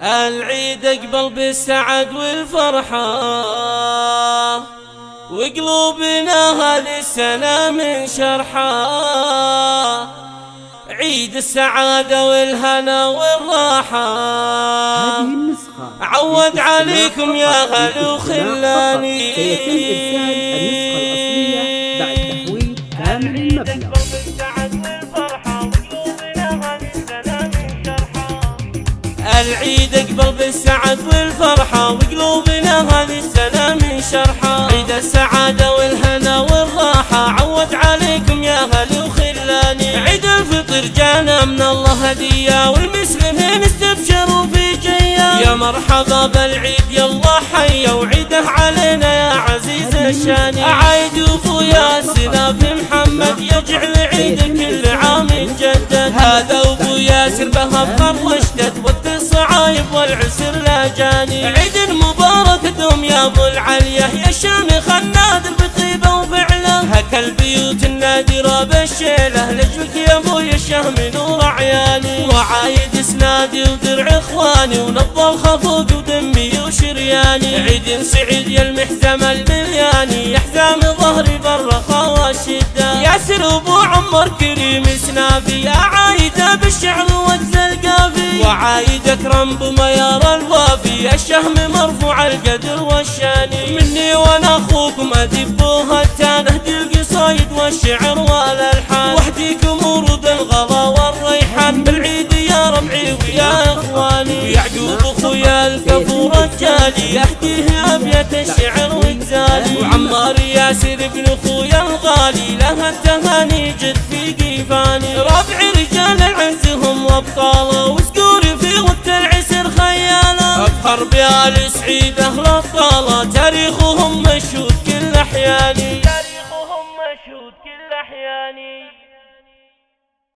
العيد اقبل بالسعد والفرحة، وقلوبنا هذه السنة من شرحة. عيد السعادة والهنا والراحة، عود عليكم يا هل وخلاني. سيتم إرسال النسخة الأصلية بعد تحويل كامل المبلغ. العيد اقبل بالسعد والفرحة، وقلوبنا هذه السنة من شرحة. عيد السعادة والهنا والراحة، عود عليكم يا هل وخلاني. عيد الفطر جانا من الله هدية، والمسلمين استبشروا في جية. يا مرحبا بالعيد يلا حيا، وعيده علينا يا عزيز الشاني. عايد وفويا سنافي محمد، يجعل عيد كل عام يتجدد. هذا ابو ياسر به الفرح واشتد، وقت الصعايب والعسر لا جاني. عيد مبارك دوم يا ابو العلية، يا شامخ النادر بطيبه وفعله. هكا البيوت النادره بالشيله، لجلك يا ابويا الشهم نور عيالي. وعايد اسنادي ودرع اخواني، ونبض خفوق ودمي وشرياني. عيد سعيد يا المحزم الملياني، يا حزام ظهري بالرخاء والشده. ياسر ابو عمر كريم سنافي، يا عايده بالشعر واجزل قافي. وعايد اكرم بميار الوافي، الشهم مرفوع القدر والشاني. مني وانا اخوكم ادب وهتان، اهدي القصايد والشعر والالحان. واهديكم ورود الغلا والريحان، بالعيد يا ربعي ويا اخواني. يعقوب اخويا الكفو رجالي، اهديه ابيات الشعر وغزالي. وعمار ياسر ابن اخويا الغالي، له التهاني جد في قيفاني. ربعي رجال العز هم وابطاله، وسكوري في وقت العسر خياله. افخر بآل سعيد اهل الطاله، تاريخهم مشهود كل احياني.